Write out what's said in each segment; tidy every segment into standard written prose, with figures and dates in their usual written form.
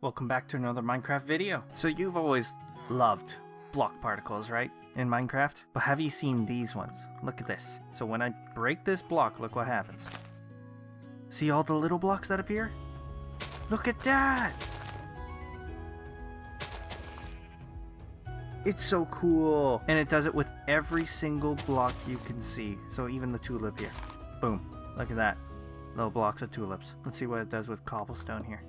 Welcome back to another Minecraft video. So you've always loved block particles, right? In Minecraft? But have you seen these ones? Look at this. So when I break this block, look what happens. See all the little blocks that appear? Look at that! It's so cool. And it does it with every single block you can see. So even the tulip here. Boom. Look at that. Little blocks of tulips. Let's see what it does with cobblestone here.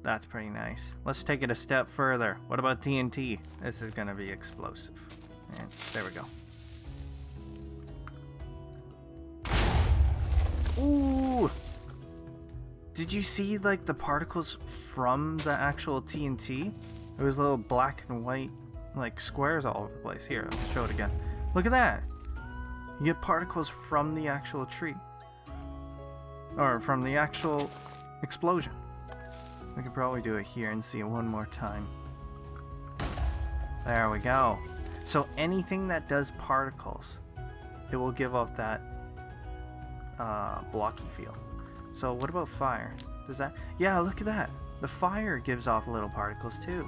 That's pretty nice. Let's take it a step further. What about TNT? This is gonna be explosive. And there we go. Ooh! Did you see like the particles from the actual TNT? It was little black and white like squares all over the place. Here, I'll show it again. Look at that! You get particles from the actual tree. Or from the actual explosion. We could probably do it here and see it one more time. There we go. So anything that does particles, it will give off that blocky feel. So what about fire? Does that? Yeah, look at that. The fire gives off little particles too.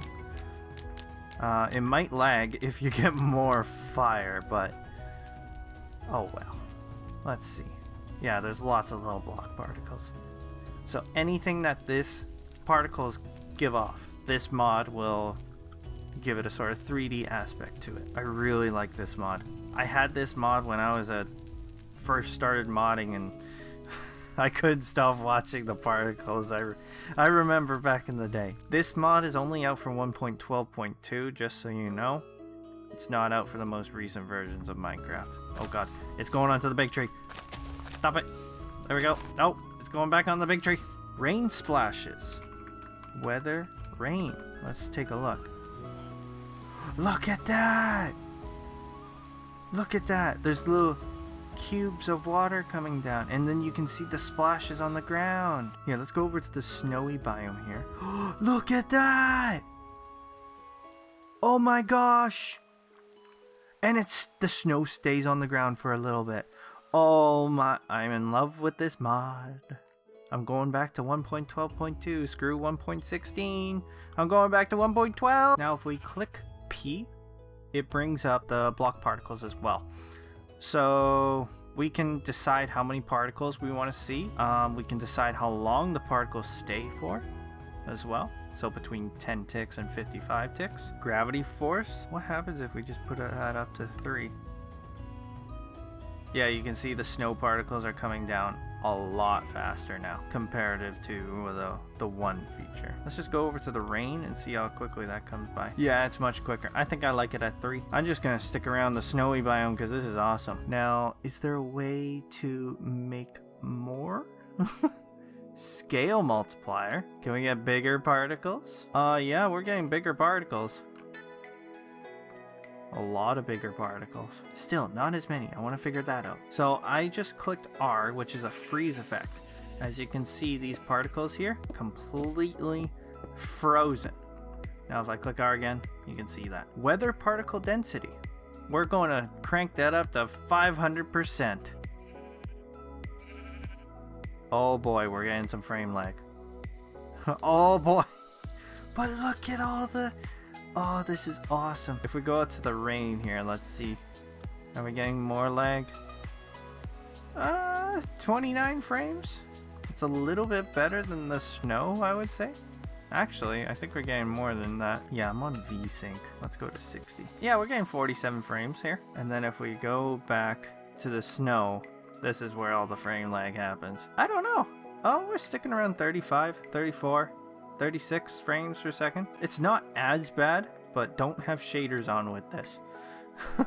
It might lag if you get more fire, but oh well. Let's see. Yeah, there's lots of little block particles. So anything that this particles give off, this mod will give it a sort of 3D aspect to it. I really like this mod. I had this mod when I was first started modding and I couldn't stop watching the particles. I remember back in the day. This mod is only out for 1.12.2, just so you know. It's not out for the most recent versions of Minecraft. Oh god, it's going onto the big tree. Stop it. There we go. Oh, it's going back on the big tree. Rain splashes. Weather, rain. Let's take a look. Look at that! Look at that. There's little cubes of water coming down, and then you can see the splashes on the ground. Here, let's go over to the snowy biome here. Look at that! Oh my gosh! And the snow stays on the ground for a little bit. Oh my, I'm in love with this mod. I'm going back to 1.12.2, screw 1.16. I'm going back to 1.12. Now if we click P, it brings up the block particles as well. So we can decide how many particles we want to see. We can decide how long the particles stay for as well. So between 10 ticks and 55 ticks. Gravity force, what happens if we just put that up to 3? Yeah, you can see the snow particles are coming down a lot faster now comparative to the one feature. Let's just go over to the rain and see how quickly that comes by. Yeah, it's much quicker. I think I like it at 3. I'm just gonna stick around the snowy biome because this is awesome. Now, is there a way to make more? Scale multiplier. Can we get bigger particles? Yeah, we're getting bigger particles. A lot of bigger particles. Still, not as many. I want to figure that out. So I just clicked R, which is a freeze effect. As you can see, these particles here, completely frozen. Now if I click R again, you can see that. Weather particle density. We're going to crank that up to 500%. Oh boy, we're getting some frame lag. Oh boy. But look at all the... Oh, this is awesome. If we go out to the rain here, let's see. Are we getting more lag? 29 frames? It's a little bit better than the snow, I would say. Actually, I think we're getting more than that. Yeah, I'm on VSync. Let's go to 60. Yeah, we're getting 47 frames here. And then if we go back to the snow, this is where all the frame lag happens. I don't know. Oh, we're sticking around 35, 34. 36 frames per second. It's not as bad, but don't have shaders on with this.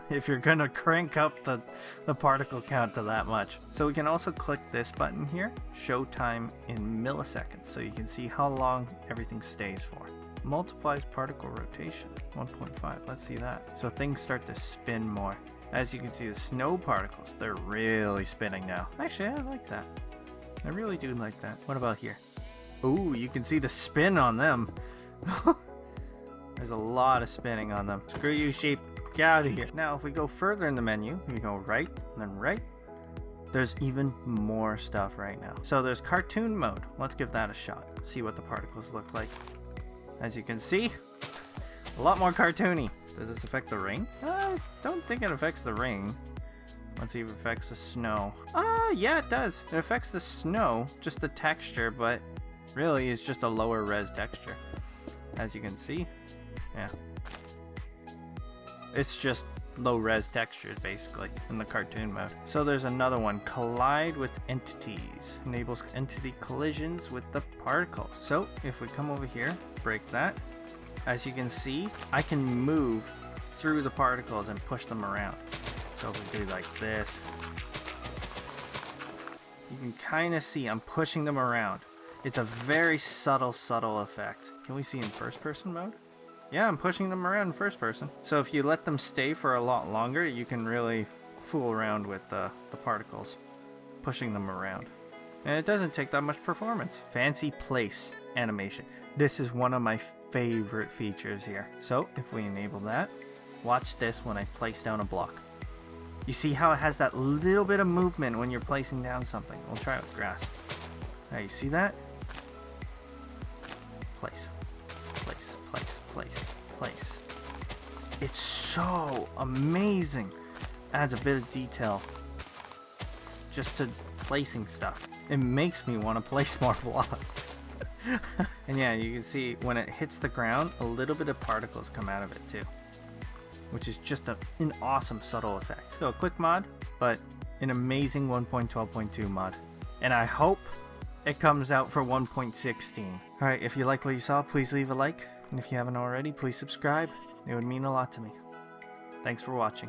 If you're gonna crank up the particle count to that much. So we can also click this button here, show time in milliseconds, so you can see how long everything stays for. Multiplies particle rotation, 1.5, let's see that. So things start to spin more. As you can see, the snow particles, they're really spinning now. Actually, I like that. I really do like that. What about here? Ooh, you can see the spin on them. There's a lot of spinning on them. Screw you, sheep. Get out of here. Now, if we go further in the menu, we go right, and then right, there's even more stuff right now. So there's cartoon mode. Let's give that a shot. See what the particles look like. As you can see, a lot more cartoony. Does this affect the rain? I don't think it affects the rain. Let's see if it affects the snow. Yeah, it does. It affects the snow, just the texture, but really it's just a lower res texture. As you can see, yeah. It's just low res textures basically in the cartoon mode. So there's another one, collide with entities. Enables entity collisions with the particles. So if we come over here, break that. As you can see, I can move through the particles and push them around. So if we do like this, you can kind of see I'm pushing them around. It's a very subtle effect. Can we see in first person mode? Yeah, I'm pushing them around in first person. So if you let them stay for a lot longer, you can really fool around with the particles, pushing them around. And it doesn't take that much performance. Fancy place animation. This is one of my favorite features here. So if we enable that, watch this when I place down a block. You see how it has that little bit of movement when you're placing down something. We'll try it with grass. Now you see that? Place. Place, place, place, place. It's so amazing. Adds a bit of detail just to placing stuff. It makes me want to place more blocks. And yeah, you can see when it hits the ground, a little bit of particles come out of it too, which is just an awesome subtle effect. So a quick mod, but an amazing 1.12.2 mod. And I hope it comes out for 1.16. Alright, if you like what you saw, please leave a like. And if you haven't already, please subscribe. It would mean a lot to me. Thanks for watching.